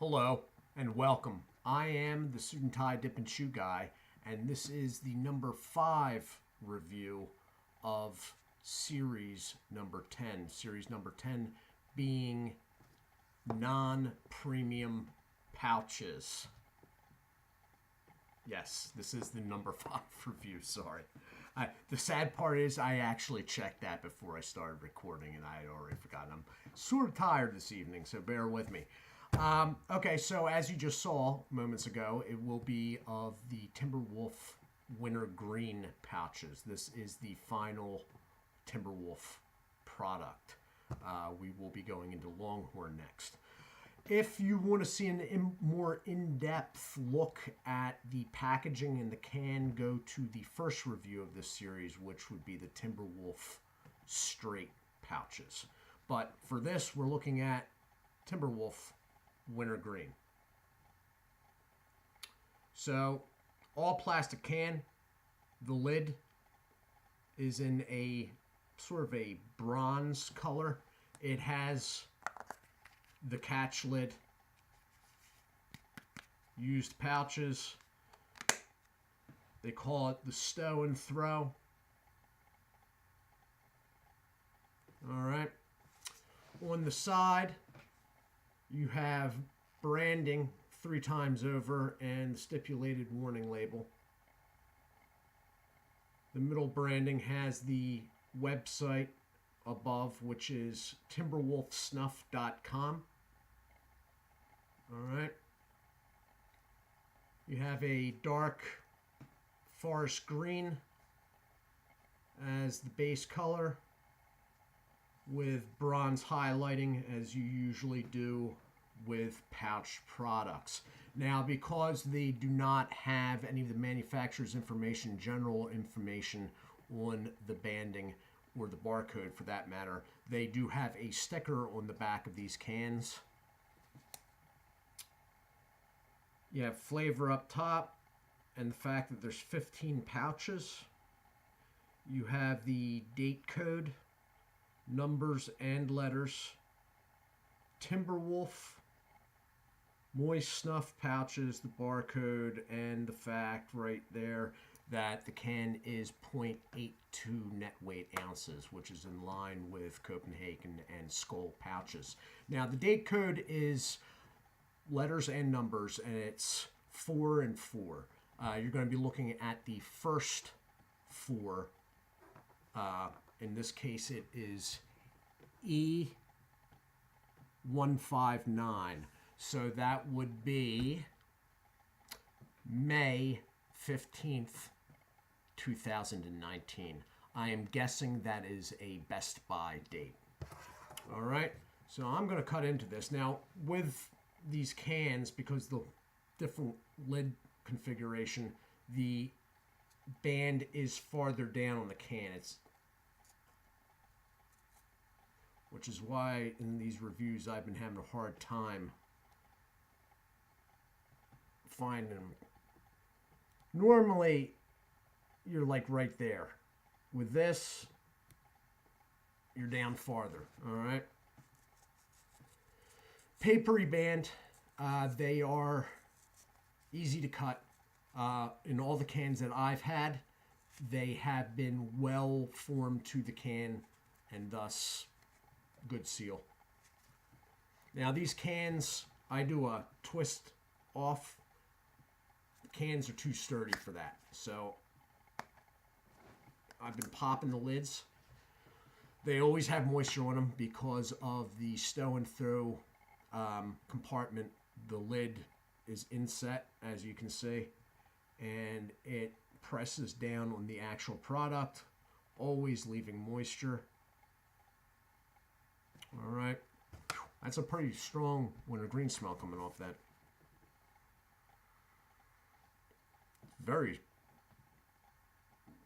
Hello and welcome. I am the Suit&Tie Dip&ChewGuy, and this is the number 5 review of series number 10. Series number 10 being non-premium pouches. Yes, this is the number 5 review, sorry. The sad part is I actually checked that before I started recording, and I had already forgotten. I'm sort of tired this evening, so bear with me. Okay, so as you just saw moments ago, it will be of the TimberWolf Wintergreen pouches. This is the final TimberWolf product. We will be going into Longhorn next. If you want to see a more in-depth look at the packaging and the can, go to the first review of this series, which would be the TimberWolf straight pouches. But for this, we're looking at TimberWolf Wintergreen. So, all plastic can. The lid is in a sort of a bronze color. It has the catch lid, used pouches. They call it the stow and throw. All right. On the side, you have branding 3 times over and stipulated warning label. The middle branding has the website above, which is timberwolfsnuff.com. All right. You have a dark forest green as the base color, with bronze highlighting, as you usually do with pouch products. Now, because they do not have any of the manufacturer's information, general information on the banding or the barcode for that matter, they do have a sticker on the back of these cans. You have flavor up top and the fact that there's 15 pouches. You have the date code, numbers and letters, TimberWolf, moist snuff pouches, the barcode, and the fact right there that the can is 0.82 net weight ounces, which is in line with Copenhagen and Skoal pouches. Now, the date code is letters and numbers, and it's 4 and 4. You're going to be looking at the first 4. In this case, it is E159. So that would be May 15th, 2019. I am guessing that is a Best Buy date. All right, so I'm going to cut into this. Now, with these cans, because the different lid configuration, the band is farther down on the can. Which is why in these reviews I've been having a hard time finding them. Normally, you're like right there. With this, you're down farther, all right? Papery band, they are easy to cut. In all the cans that I've had, they have been well formed to the can and thus good seal. Now these cans, I do a twist off. The cans are too sturdy for that. So I've been popping the lids. They always have moisture on them because of the stow and throw compartment. The lid is inset, as you can see, and it presses down on the actual product, always leaving moisture. All right, that's a pretty strong wintergreen smell coming off that. Very,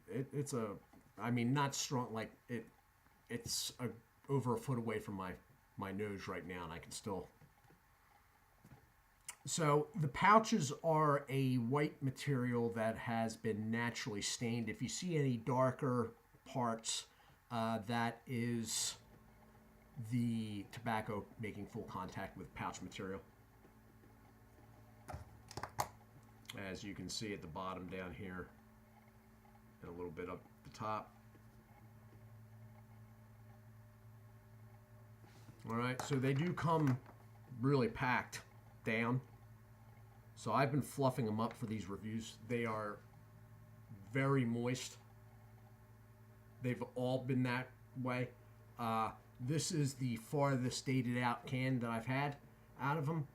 it's a, I mean, not strong, like it's over a foot away from my nose right now, and I can still. So the pouches are a white material that has been naturally stained. If you see any darker parts, that is the tobacco making full contact with pouch material. as you can see at the bottom down here and a little bit up the top. All right, so they do come really packed down. So I've been fluffing them up for these reviews. They are very moist. They've all been that way. This is the farthest dated out can that I've had out of them,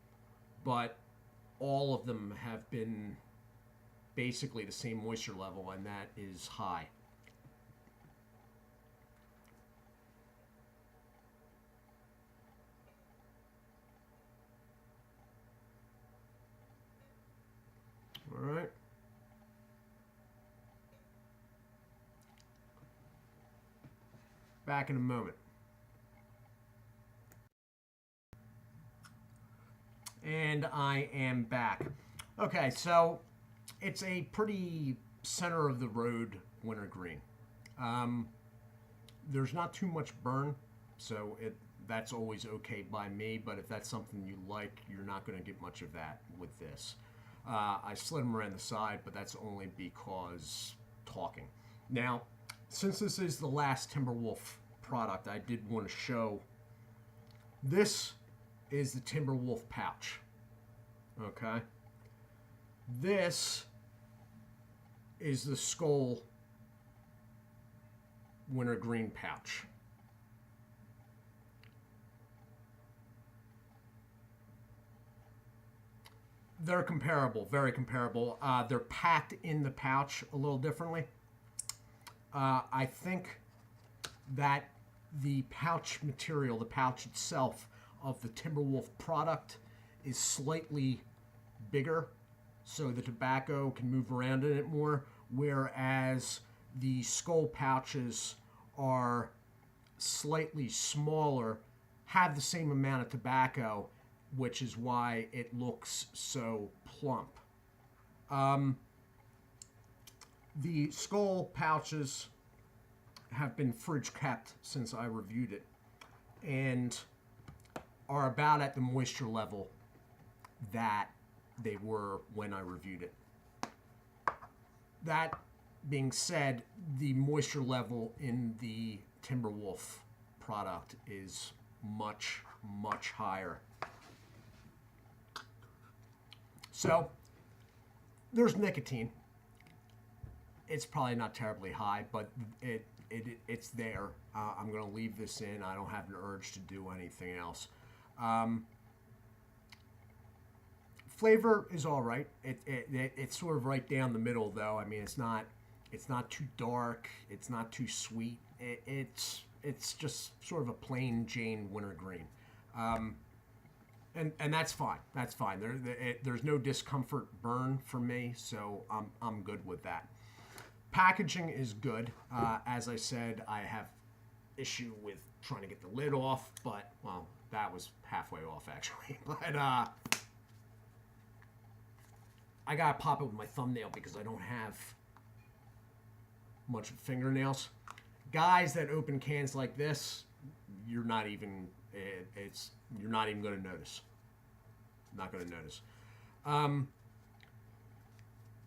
but all of them have been basically the same moisture level, and that is high. All right. Back in a moment. And I am back. Okay, so it's a pretty center of the road wintergreen. There's not too much burn, so that's always okay by me, but if that's something you like, you're not going to get much of that with this. I slid them around the side, but that's only because talking. Now, since this is the last TimberWolf product, I did want to show. This is the TimberWolf pouch. Okay. This is the Skull Wintergreen pouch. They're comparable, very comparable. They're packed in the pouch a little differently. I think that the pouch material, the pouch itself of the TimberWolf product is slightly bigger, so the tobacco can move around in it more, whereas the Skull pouches are slightly smaller, have the same amount of tobacco, which is why it looks so plump. The Skull pouches have been fridge kept since I reviewed it and are about at the moisture level that they were when I reviewed it. That being said, the moisture level in the TimberWolf product is much, much higher. So, there's nicotine. It's probably not terribly high, but it's there. I'm going to leave this in. I don't have an urge to do anything else. Flavor is all right. It's sort of right down the middle, though. I mean, it's not too dark. It's not too sweet. It's just sort of a plain Jane wintergreen. And that's fine. That's fine. There's no discomfort burn for me, so I'm good with that. Packaging is good. As I said, I have issue with trying to get the lid off, but well, that was halfway off actually. But I gotta pop it with my thumbnail because I don't have much fingernails. Guys that open cans like this, you're not even going to notice. Not going to notice.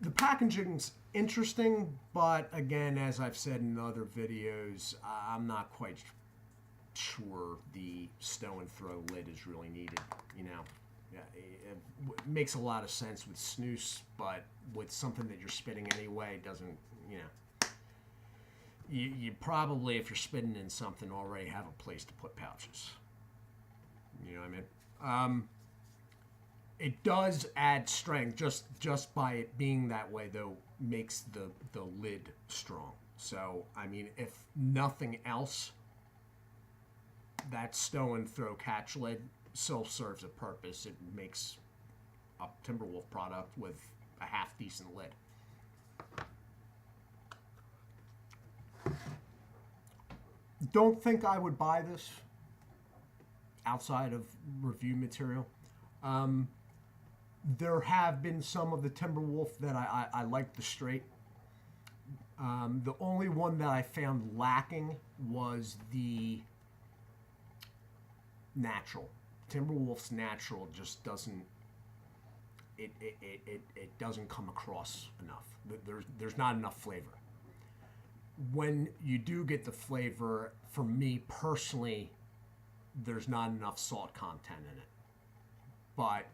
The packaging's interesting, but again, as I've said in other videos, I'm not quite sure the stow and throw lid is really needed. You know, it makes a lot of sense with snus, but with something that you're spitting anyway, doesn't, you know. You probably, if you're spitting in something, already have a place to put pouches. You know what I mean? It does add strength, just by it being that way, though, makes the lid strong. So, I mean, if nothing else, that stow and throw catch lid still serves a purpose. It makes a TimberWolf product with a half decent lid. Don't think I would buy this outside of review material. There have been some of the TimberWolf that I like the straight. The only one that I found lacking was the natural. TimberWolf's natural just doesn't it doesn't come across enough. There's not enough flavor. When you do get the flavor, for me personally, there's not enough salt content in it. But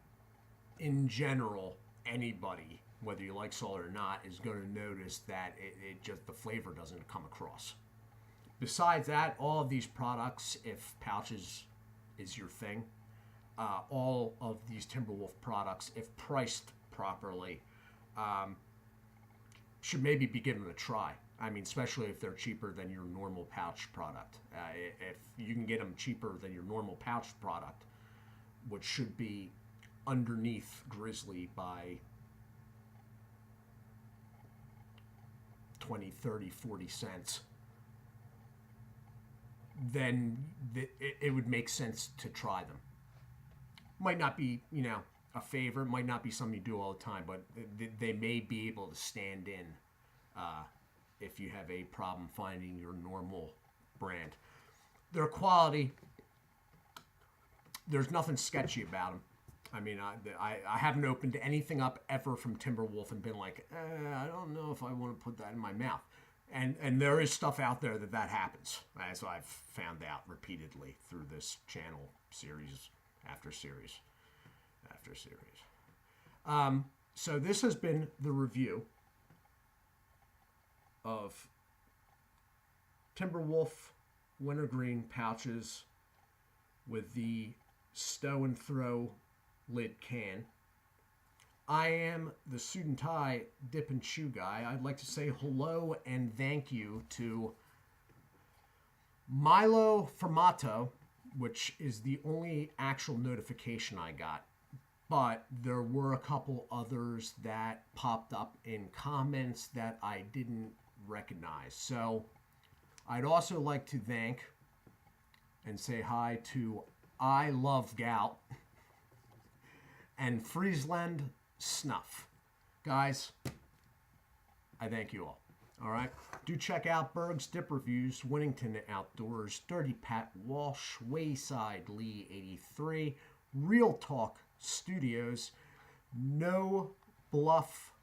in general, anybody, whether you like salt or not, is going to notice that it just, the flavor doesn't come across. Besides that, all of these products, if pouches is your thing, all of these TimberWolf products, if priced properly, should maybe be given a try. I mean, especially if they're cheaper than your normal pouch product. If you can get them cheaper than your normal pouch product, which should be underneath Grizzly by 20, 30, 40 cents, then it would make sense to try them. Might not be, a favorite, might not be something you do all the time, but they may be able to stand in if you have a problem finding your normal brand. Their quality, there's nothing sketchy about them. I mean, I haven't opened anything up ever from TimberWolf and been like, I don't know if I want to put that in my mouth. And there is stuff out there that happens, as I've found out repeatedly through this channel, series after series after series. So this has been the review of TimberWolf Wintergreen pouches with the stow and throw lid can. I am the Suit&Tie Dip&ChewGuy. I'd like to say hello and thank you to Milo Formato, which is the only actual notification I got. But there were a couple others that popped up in comments that I didn't recognize. So I'd also like to thank and say hi to I Love Gout and Friesland Snuff. Guys, I thank you all. All right. Do check out Berg's Dip Reviews, Winnington Outdoors, Dirty Pat Walsh, Wayside Lee 83, Real Talk Studios, No Bluff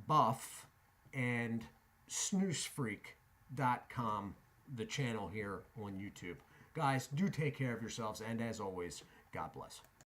Buff, and snoozefreak.com, the channel here on YouTube. Guys, do take care of yourselves, and as always, God bless.